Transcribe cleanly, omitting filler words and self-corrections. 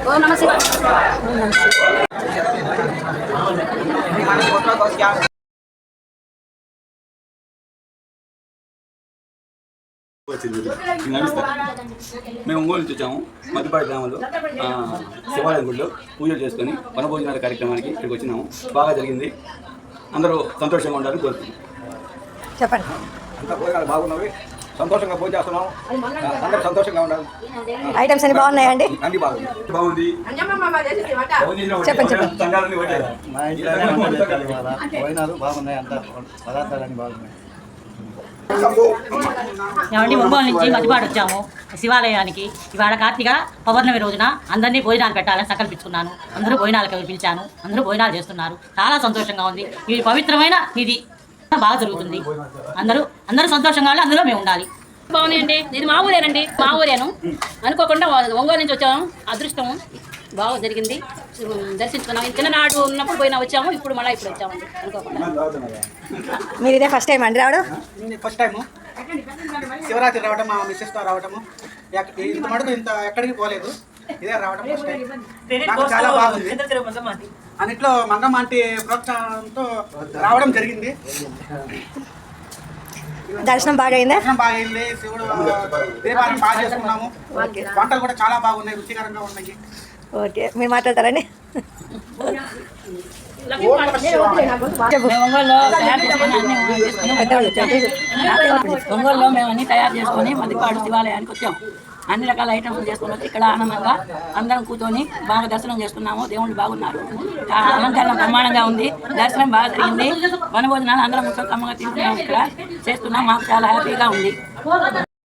ఓం నమః శివాయ. మేము ఒంగోలు నుంచి వచ్చాము. మధ్యపాటి గ్రామంలో శివాలయం గుడిలో పూజలు చేసుకొని వనభోజనాల కార్యక్రమానికి ఇక్కడికి వచ్చినాము. బాగా జరిగింది. అందరూ సంతోషంగా ఉండాలని కోరుతున్నాం. చెప్పండి. అంతా భోజనాలు బాగున్నవి, సంతోషంగా భోజనం చేస్తున్నాం. అందరూ సంతోషంగా ఉండాలి. ఐటమ్స్ అన్ని బాగున్నాయండి? అన్ని బాగుంది. చెప్పండి చెప్పండి. మా ఇంట్లో భోజనాలు బాగున్నాయి, అంతా పదార్థాలన్నీ బాగున్నాయి. ఏమండి, ఒంగోలు నుంచి మధ్యపాడు వచ్చాము శివాలయానికి. ఇవాళ కార్తీక పౌర్ణమి రోజున అందరినీ భోజనాలు పెట్టాలని సంకల్పించుకున్నాను. అందరూ భోజనాలకు పిలిచాను. అందరూ భోజనాలు చేస్తున్నారు. చాలా సంతోషంగా ఉంది. ఈ పవిత్రమైన ఇది బాగా జరుగుతుంది. అందరూ సంతోషంగా అందులో మేము ఉండాలి. బాగున్నాయండి. ఇది మా ఊరేనండి, మా ఊరేను. అనుకోకుండా ఒంగోలు నుంచి వచ్చాము. అదృష్టము బాగా జరిగింది. దర్శించుకున్నాము. చిన్ననాడు ఉన్నప్పుడు పోయినా వచ్చాము. ఇప్పుడు మళ్ళీ ఇప్పుడు వచ్చామండి అనుకోకుండా. మీరు ఇదే ఫస్ట్ టైం అండి రావడం? ఫస్ట్ టైము శివరాత్రి రావడం, మా మిస్సెస్తో రావటము. ఇంత మటుకు ఇంత ఎక్కడికి పోలేదు. ఇదే రావడం ఫస్ట్ టైం. నాకు చాలా బాగుంది. అన్నిట్లో మంగమ్మ ఆంటీ ప్రోత్సాహంతో రావడం జరిగింది. దర్శనం బాగా అయిందా? దర్శనం బాగా అయింది. శివుడు దేవాలయం బాగా చేసుకున్నాము. వంటలు కూడా చాలా బాగున్నాయి, రుచికరంగా ఉన్నాయి. ఓకే, మీరు మాట్లాడతారండి. ఒంగోలులో మేము అన్ని తయారు చేసుకొని మధ్యపాడు శివాలయానికి వచ్చాము. అన్ని రకాల ఐటమ్స్ చేసుకుని వచ్చి ఇక్కడ ఆనందంగా అందరం కూర్చొని బాగా దర్శనం చేసుకున్నాము. దేవుళ్ళు బాగున్నారు. అలంకరణ బ్రహ్మాండంగా ఉంది. దర్శనం బాగా జరిగింది. వనభోజనాలు అందరం కమ్మగా తింటున్నాము. ఇక్కడ చేస్తున్నాం. మాకు చాలా హ్యాపీగా ఉంది.